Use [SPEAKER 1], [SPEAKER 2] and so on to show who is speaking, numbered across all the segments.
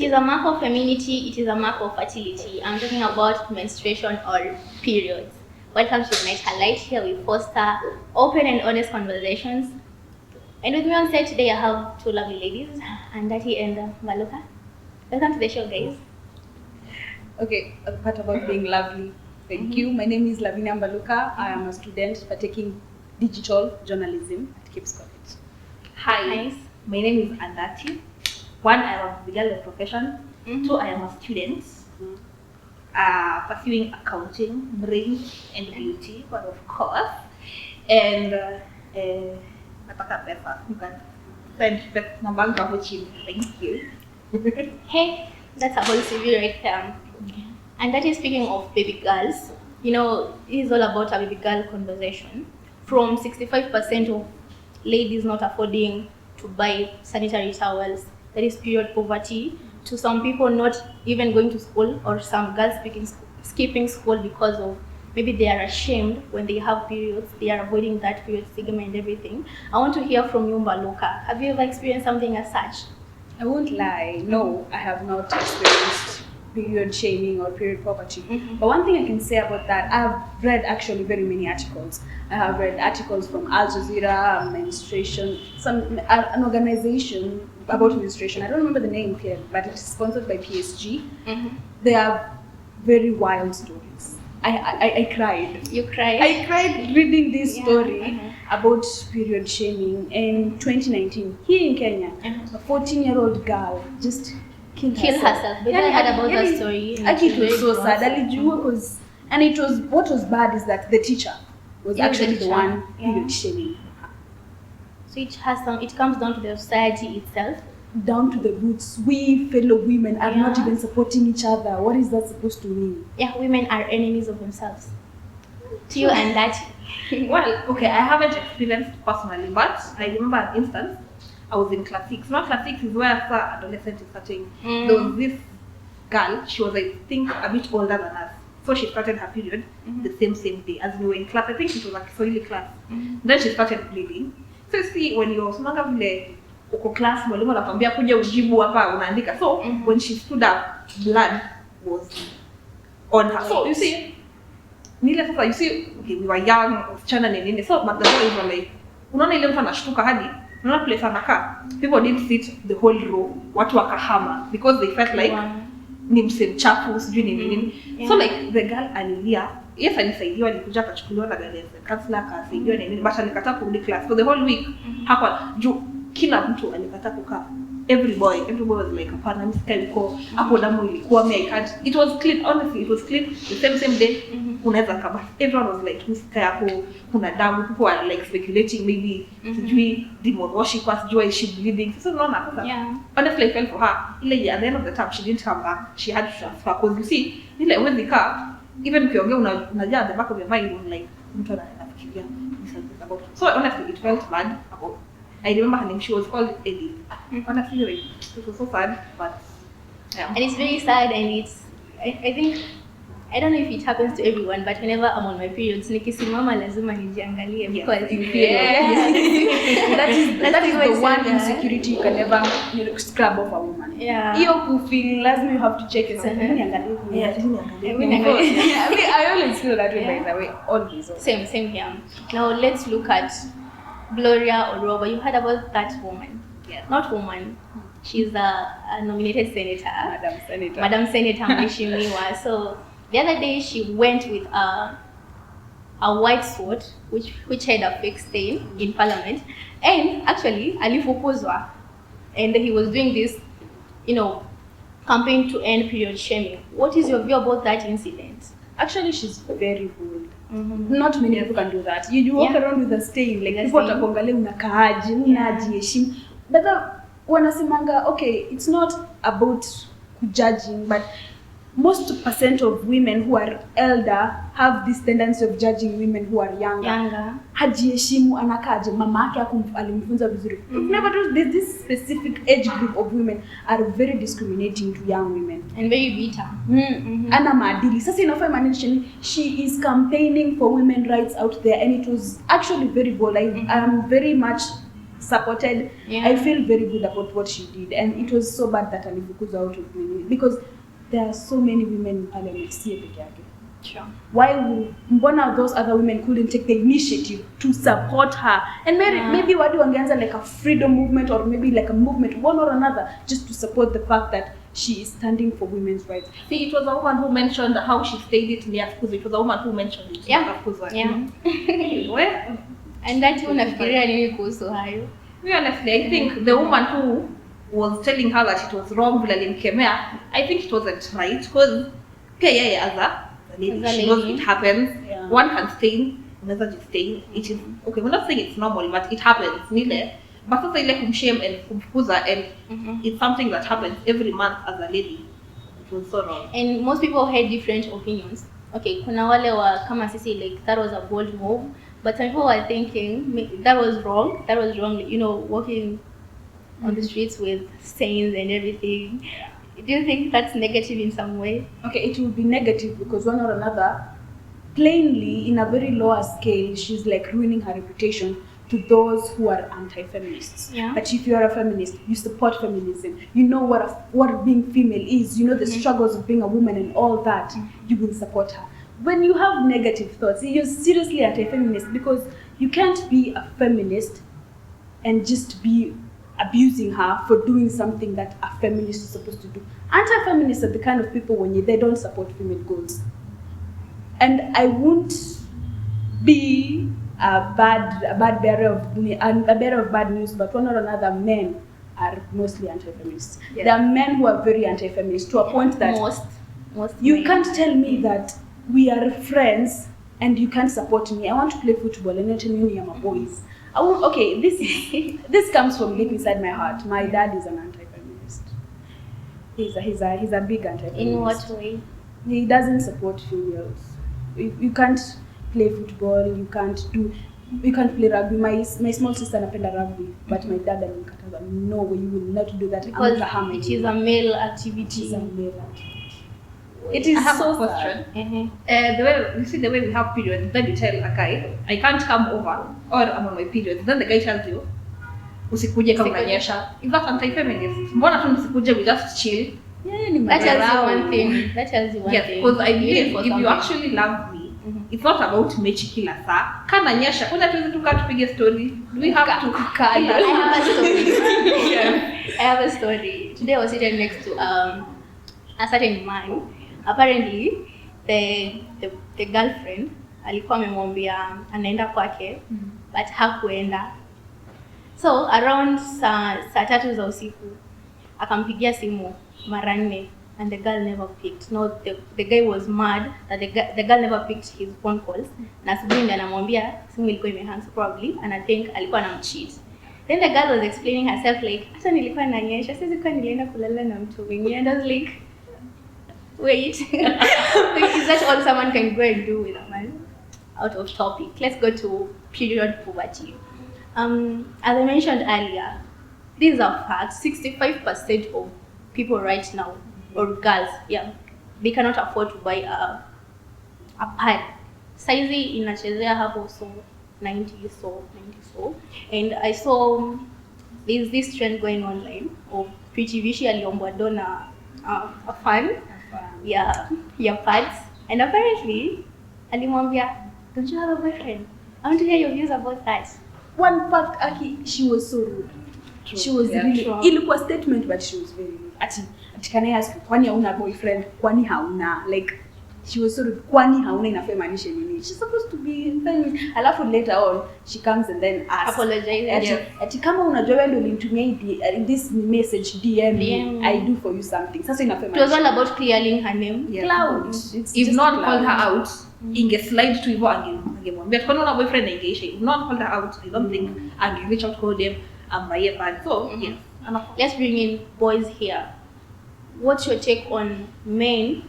[SPEAKER 1] is a mark of femininity, it is a mark of fertility. I'm talking about menstruation or periods. Welcome to Unite Her Light. Here we foster open and honest conversations. And with me on set today I have two lovely ladies, Andati and Maluka. Welcome to the show, guys.
[SPEAKER 2] Okay, a part about being lovely. Thank you. My name is Lavine and Maluka. I am a student taking digital journalism at Cape College.
[SPEAKER 3] Hi,
[SPEAKER 1] Nice.
[SPEAKER 3] my name is Andati. One, I am a girl of profession. Two, I am a student pursuing accounting, brain and beauty, but of course. And nataka pesa. You can send Namango for chini. Thank you.
[SPEAKER 1] Hey, that's a whole CV right there. And that is speaking of baby girls. You know, it is all about a baby girl conversation. From 65% of ladies not affording to buy sanitary towels, that is period poverty, to some people not even going to school, or some girls skipping school because of maybe they are ashamed when they have periods, they are avoiding that period stigma and everything. I want to hear from you, Maluka. Have you ever experienced something as such?
[SPEAKER 2] I won't lie, no, I have not experienced period shaming or period poverty. But one thing I can say about that, I have read actually very many articles. I have read articles from Al Jazeera, Menstruation, an organization about menstruation. I don't remember the name here, but it's sponsored by PSG. They have very wild stories. I cried.
[SPEAKER 1] You cried?
[SPEAKER 2] I cried reading this story about period shaming in 2019 here in Kenya. A 14-year-old girl just killed herself.
[SPEAKER 1] But I heard about that story.
[SPEAKER 2] It was so sad. And it was, what was bad is that the teacher was actually the one period shaming.
[SPEAKER 1] So it comes down to the society itself.
[SPEAKER 2] Down to the roots. We fellow women are not even supporting each other. What is that supposed to mean?
[SPEAKER 1] Yeah, women are enemies of themselves. To you and that.
[SPEAKER 3] Well, okay, I haven't experienced personally, but I remember an instance. I was in class 6. Not class 6 is where adolescent is starting. There was this girl, she was, I think, a bit older than us. So she started her period the same day as we were in class. I think it was a Kiswahili class. Then she started bleeding. So you see, when you're smanga vile uko class, mwalimu anakuambia kuja ujibu hapa unaandika. So when she stood up, blood was on her. So you see, nile sasa, you see, okay, we were young, wasichana nini. So but the boys were like, unaona ile mtu anashtuka hadi unaona place anakaa. People didn't sit the whole row, watu wakahama because they felt like ni msem chafu sijui nini. So like the girl alilia. Yes, alisaidiwa, alikuja akachukuliwa na gari ya counselor akasaidiwa nini, but alikataa kurudi class for the whole week. Hapa juu kila mtu alikataa kukaa. Every boy was like, hapana msikai uko hapo, damu ilikuwa me I can't. It was clean, honestly, it was clean the same day. Unaweza kama everyone was like, msikai hapo kuna damu. People were like speculating maybe sijui demon worshippers, sijui is she bleeding. So no, honestly I felt for her. Ile at the end of the time she didn't come back, she had to transfer because you see ile when kaa even ukiongea unajua at the back of your mind like mtu anafikiria about. So honestly it felt bad about. I remember her name, she was called Eddie. Honestly, it was so sad, but yeah.
[SPEAKER 1] And it's very sad, and it's, I think, I don't know if it happens to everyone, but whenever I'm on my periods, nikisimama lazima nijiangalie because
[SPEAKER 2] that is the one insecurity you can never scrub off a woman.
[SPEAKER 1] Yeah.
[SPEAKER 2] Hiyo kufi lazima you have to check yourself. I always feel that way, by the way, always.
[SPEAKER 1] Same here. Now let's look at Gloria Oroba. You heard about that woman?
[SPEAKER 2] Yes.
[SPEAKER 1] Not woman. She's a nominated senator. Madam Senator Mheshimiwa. So the other day she went with a white suit which had a fake stain in Parliament, and actually alifukuzwa, and he was doing this, campaign to end period shaming. What is your view about that incident?
[SPEAKER 2] Actually, she's very bold. Not many people can do that. You walk around with a stain, like people watakuangalia unakaaje, unajiheshimu. But wanasemanga, okay, it's not about judging, but most percent of women who are elder have this tendency of judging women who are younger. Hajiheshimu, anakaaje, mama yake alimfunza vizuri. There's this specific age group of women are very discriminating to young women
[SPEAKER 1] and very bitter.
[SPEAKER 2] Ana maadili. Sasa inafaa management, she is campaigning for women rights out there, and it was actually very bold. I am very much supported.
[SPEAKER 1] Yeah.
[SPEAKER 2] I feel very good about what she did, and it was so bad that alifukuzwa out of many, because there are so many women in parliament.
[SPEAKER 1] Sure.
[SPEAKER 2] Why would one of those other women couldn't take the initiative to support her? And maybe what wangeanza like a freedom movement, or maybe like a movement, one or another, just to support the fact that she is standing for women's rights.
[SPEAKER 3] See, it was a woman who mentioned how she stayed it near Fukuzi. It was a woman who mentioned it.
[SPEAKER 1] Yeah.
[SPEAKER 3] Where?
[SPEAKER 1] And that unafikiria nini kuhusu hayo?
[SPEAKER 3] Me honestly, I think the woman who was telling her that it was wrong vile alimkemea, I think it wasn't right, because as a lady, she knows it happens.
[SPEAKER 2] Yeah.
[SPEAKER 3] One can stain, another just stain. It is okay. We're not saying it's normal, but it happens. Nile. But sasa ile kumshame and kumfukuza, and it's something that happens every month as a lady. It was so wrong.
[SPEAKER 1] And most people had different opinions. Okay, kuna wale wa kama sisi, like that was a bold move, but some people were thinking that was wrong. That was wrong. You know, walking on the streets with stains and everything. Do you think that's negative in some way?
[SPEAKER 2] Okay, it will be negative because one or another, plainly, in a very lower scale, she's like ruining her reputation to those who are anti-feminists.
[SPEAKER 1] Yeah.
[SPEAKER 2] But if you're a feminist, you support feminism, you know what being female is, you know the struggles of being a woman and all that, you will support her. When you have negative thoughts, you're seriously anti-feminist, because you can't be a feminist and just be abusing her for doing something that a feminist is supposed to do. Anti-feminists are the kind of people when they don't support female goals. And I won't be a bearer of bad news, but one or another, men are mostly anti-feminists.
[SPEAKER 3] Yeah.
[SPEAKER 2] There are men who are very anti-feminist to a point that
[SPEAKER 1] Most
[SPEAKER 2] you
[SPEAKER 1] men.
[SPEAKER 2] can't tell me that we are friends and you can't support me. I want to play football and you're telling me I'm a boys. Okay, this comes from deep inside my heart. My dad is an anti-feminist. He's a big anti-feminist.
[SPEAKER 1] In what way?
[SPEAKER 2] He doesn't support females. You can't play football. You can't play rugby. My small sister anapenda rugby, but my dad alimkataza. No way, you will not do that.
[SPEAKER 1] Because it is a male activity.
[SPEAKER 2] It is a male activity. It is
[SPEAKER 3] I have
[SPEAKER 2] so
[SPEAKER 3] a question.
[SPEAKER 1] Uh-huh.
[SPEAKER 3] The way we have periods, then you tell a guy, I can't come over, or I'm on my period. Then the guy tells you, usikuje kama unanyesha. If that's anti-feminist, mbona tu msikuje, we just chill.
[SPEAKER 1] That tells you one thing. That tells you one
[SPEAKER 3] Yes,
[SPEAKER 1] thing.
[SPEAKER 3] because I believe if
[SPEAKER 1] something.
[SPEAKER 3] you actually love me, it's not about mechi kila saa. Kana nyesha, kuna tuwezi tukaa tupige story. Do we have to
[SPEAKER 1] I have a story.
[SPEAKER 3] Yeah.
[SPEAKER 1] I have a story. Today I was sitting next to a certain man. Apparently, the girlfriend alikuwa amemwambia anaenda kwake, but hakuenda. So around saa 3 za usiku akampigia simu mara 4 and the girl never picked. No, the guy was mad that the girl never picked his phone calls. Na asubuhi ndiye anamwambia simu ilikuwa imehang, probably, and I think alikuwa anamcheat. Then the girl was explaining herself like, hata nilikuwa nanyesha, sisi kwa nilienda kulala na mtu mwingine. And I was like, wait, like, is that all someone can go and do with a man? Out of topic. Let's go to period poverty. As I mentioned earlier, these are facts. 65% of people right now, or girls, they cannot afford to buy a pad. Saizi inachezea hapo so 90 so. And I saw there's this trend going online of Pretty Vichy aliombwa dona a fan. Yeah, pads. And apparently, alimwambia, don't you have a boyfriend? I want to hear your views about that.
[SPEAKER 2] One fact, Aki, she was so rude.
[SPEAKER 3] True.
[SPEAKER 2] She was really, ilikuwa statement, but she was very rude. Ati can I ask you, kwani hauna boyfriend? Kwani hauna? Like, she was so rude. Kwani hauna inafaa maanisha nini? She's supposed to be feminist. Alafu later on, she comes and then asks.
[SPEAKER 1] Apologize.
[SPEAKER 2] Ati kama unajua wewe ndio ulinitumia this message DM, I do for you something. Sasa inafaa
[SPEAKER 1] It was all about clearing her name.
[SPEAKER 3] Yeah.
[SPEAKER 2] Cloud.
[SPEAKER 3] If not called her out, ingeslide to hivyo angemwambia kwani una boyfriend ingeisha. If not called her out, I don't think angereach out call them ambaye bad. So yes.
[SPEAKER 1] Let's bring in boys here. What's your take on men?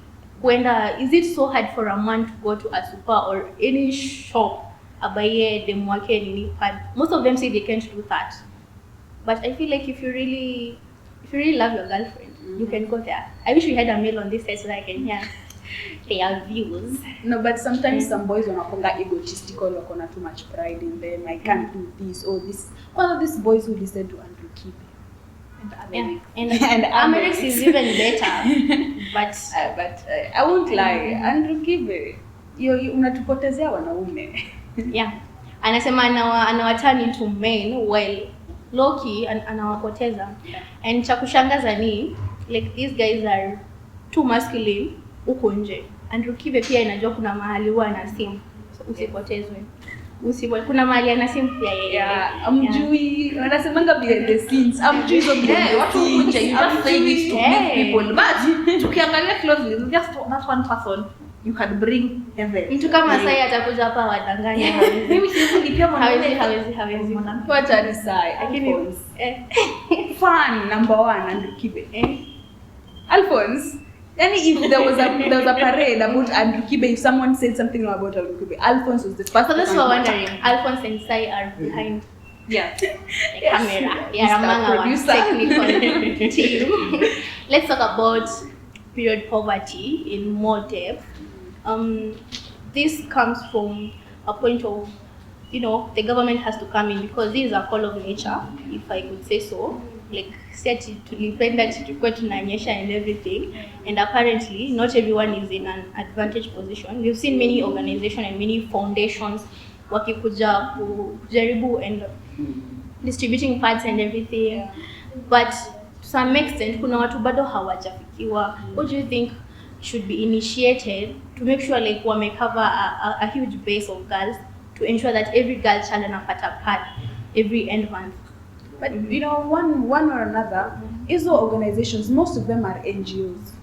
[SPEAKER 1] Is it so hard for a man to go to a super or any shop abaye dem wake nini pad? Most of them say they can't do that. But I feel like if you really love your girlfriend, you can go there. I wish we had a male on this side so that I can hear their views.
[SPEAKER 2] No, but sometimes some boys wanakonga egotistical, wakona too much pride in them. I can't do this or this. One of these boys who listen to Andrew Kibe.
[SPEAKER 1] Yeah. And Amerix is even better. But
[SPEAKER 2] I won't lie. Andrew Kibe, unatupotezea wanaume.
[SPEAKER 1] Yeah. Anasema anawaturn into men while Loki anawapoteza. And cha kushangaza ni like these guys are too masculine huko nje. Andrew Kibe pia inajua kuna mahali huwa ana sim. So usipotezwe. Kuna mahali ana sim pia yeye.
[SPEAKER 2] Yeah, amjui wanasemanga behind the scenes. Amjui hizo behind the
[SPEAKER 3] watu nje,
[SPEAKER 2] scenes.
[SPEAKER 3] you just say this to please people. But tukiangalia closely, just not one person you can bring heaven.
[SPEAKER 1] Mtu kama Sai atakuja hapa wadanganya.
[SPEAKER 3] Mimi siwezi lipia mwanaume.
[SPEAKER 1] Hawezi.
[SPEAKER 2] Wacha ni Sai. Alfonce. Fan number 1 Andrew Kibe. Alfonce. Yani if there was a parade about Andrew Kibe, if someone said something about Andrew Kibe, Alfonce was the first.
[SPEAKER 1] So that's what I'm wondering. Alfonce and Sai are behind the camera. Yeah, among our technical team. Let's talk about period poverty in more depth. This comes from a point of, the government has to come in because this is a call of nature, if I could say so. Like, tulipenda tulikuwa tunanyesha and everything, and apparently not everyone is in an advantage position. We've seen many organizations and many foundations wakikuja kujaribu and distributing pads and everything, but to some extent kuna watu bado hawajafikiwa. What do you think should be initiated to make sure like we cover a huge base of girls to ensure that every girl child anapata pad every end month?
[SPEAKER 2] But one or another, these organizations, most of them are NGOs.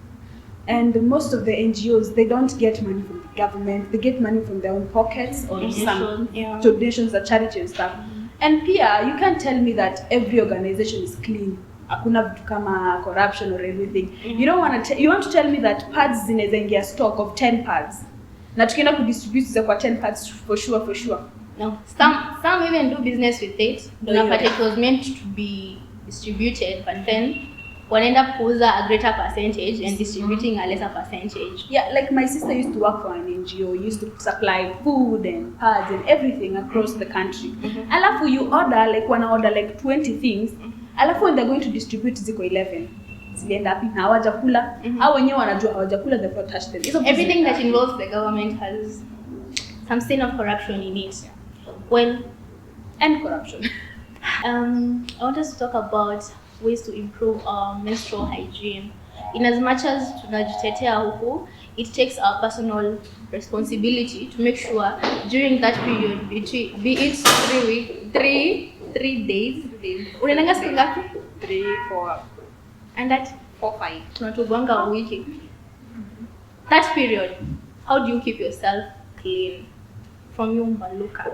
[SPEAKER 2] And most of the NGOs, they don't get money from the government. They get money from their own pockets or some donations or charity and stuff. And Pia, you can't tell me that every organization is clean. Hakuna vitu kama corruption or everything. You want to tell me that pads zinaweza ingia stock of 10 pads. Na tukienda kudistribute kwa 10 pads for sure.
[SPEAKER 1] No, some even do business with it. But it was meant to be distributed, but then one end up kuuza a greater percentage and distributing a lesser percentage.
[SPEAKER 2] Yeah, like my sister used to work for an NGO, used to supply food and pads and everything across the country. Alafu you order, like wanna order like 20 things. Alafu when they're going to distribute ziko 11. Zilienda wapi na hawajakula. Hao wenyewe wanajua hawajakula, they've not touched them.
[SPEAKER 1] Everything that involves the government has some stain of corruption in it. Well,
[SPEAKER 2] and corruption.
[SPEAKER 1] I want us to talk about ways to improve our menstrual hygiene. In as much as tunajitetea huku, it takes our personal responsibility to make sure during that period, be it 3 days. Unaendanga siku ngapi?
[SPEAKER 2] 3, 4.
[SPEAKER 1] And that
[SPEAKER 3] 4, 5.
[SPEAKER 1] Tunatubwanga wiki. That period, how do you keep yourself clean from your maluka?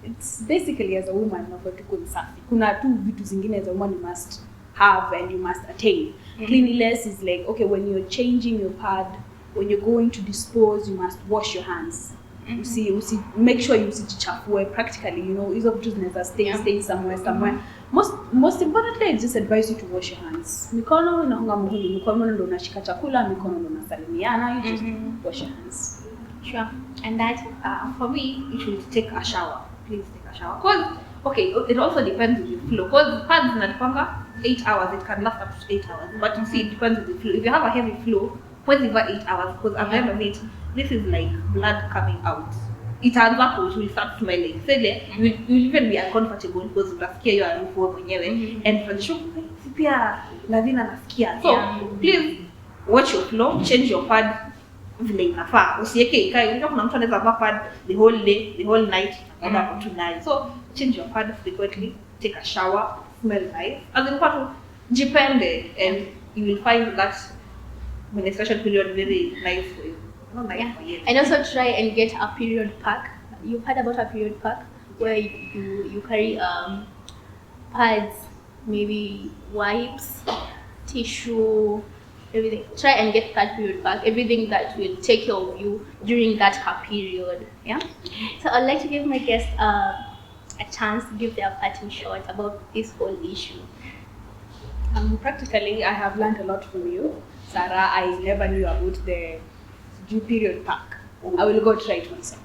[SPEAKER 2] It's basically as a woman unafaa kuwa safi. Kuna tu vitu zingine as a woman you must have and you must attain. Cleanliness is like, okay, when you're changing your pad, when you're going to dispose, you must wash your hands. Make sure you usijichafue practically, hizo vitu zinaweza stay somewhere. Most importantly, I just advise you to wash your hands. Mikono inaonga muhimu, mikono ndio unashika chakula, mikono ndio unasalimiana, you just wash your hands.
[SPEAKER 1] Sure. And that,
[SPEAKER 3] for me, you should take a shower. Please take a shower. Because, okay, it also depends on your flow. Because pads in 8 hours, it can last up to 8 hours. But you see, it depends on the flow. If you have a heavy flow, what's over 8 hours? Because at the end of it, this is like blood coming out. It turns up, it will start smelling. So you'll even be uncomfortable because unasikia hiyo harufu mwenyewe. And for the show, pia Lavine anasikia. So please watch your flow, change your pad vile inafaa. Usiweke ikae. Unajua kuna mtu anaweza vaa pad the whole day, the whole night, anaenda kwa tonight. So change your pad frequently, take a shower, smell nice. As in part jipende, and you will find that menstruation period very nice for you.
[SPEAKER 1] And also try and get a period pack. You've heard about a period pack where you carry pads, maybe wipes, tissue, everything. Try and get that period pack, everything that will take care of you during that period. Yeah. So I'd like to give my guests a chance to give their parting shot about this whole issue.
[SPEAKER 2] Practically, I have learned a lot from you. Sarah, I never knew about the due period pack. I will go try it myself.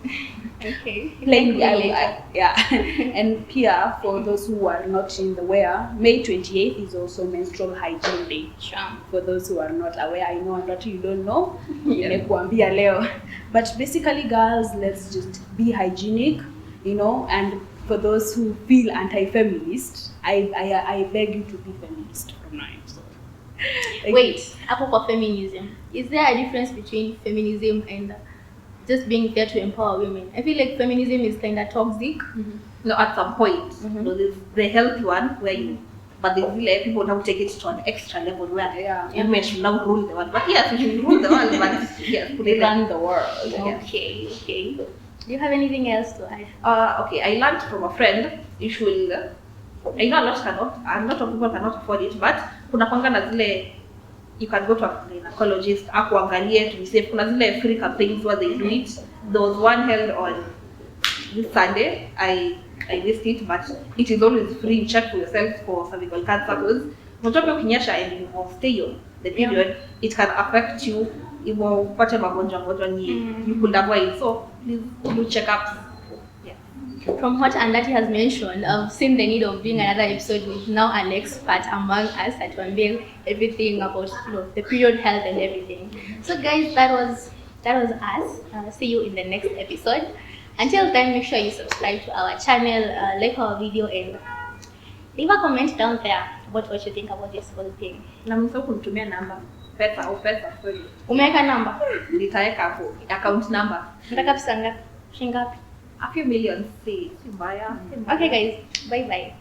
[SPEAKER 1] Okay.
[SPEAKER 2] Plainly,
[SPEAKER 1] Later.
[SPEAKER 2] yeah. And here, for those who are not in the aware, May 28th is also Menstrual Hygiene Day.
[SPEAKER 1] Sure.
[SPEAKER 2] For those who are not aware, I know a lot you don't know. Nimekuambia leo. But basically, girls, let's just be hygienic, you know. And for those who feel anti-feminist, I beg you to be feminist from now. So.
[SPEAKER 1] Wait, apropos feminism, is there a difference between feminism and just being there to empower women? I feel like feminism is kind of toxic.
[SPEAKER 3] No, at some point, there's the healthy one where you, but there's really people now take it to an extra level where women should now rule the world. But yes, we should rule the world, but yes,
[SPEAKER 2] They run the world.
[SPEAKER 1] Okay, okay. Do you have anything else to add?
[SPEAKER 3] Okay, I learned from a friend, you should, I know a lot of people cannot afford it, but kuna kwanga na zile, you can go to a gynecologist, akuangalie to be safe. Kuna zile free campaigns where they do it. There was one held on this Sunday. I missed it, but it is always free. You check for yourself for cervical cancer because unajua ukinyesha and you will stay on the period, it can affect you. If you upate magonjwa you could avoid. So please do check-ups.
[SPEAKER 1] From what Andati has mentioned, I've seen the need of doing another episode with now an expert among us that will unveil everything about the period health and everything. So guys, that was us. See you in the next episode. Until then, make sure you subscribe to our channel, like our video, and leave a comment down there about what you think about this whole thing.
[SPEAKER 3] Na msahau kunitumia namba. Pesa sorry.
[SPEAKER 1] Umeweka namba?
[SPEAKER 3] Nitaweka hapo account number.
[SPEAKER 1] Nataka pesa ngapi? Shilingi ngapi?
[SPEAKER 3] A few millions, see. Mbaya.
[SPEAKER 1] Okay guys, bye bye.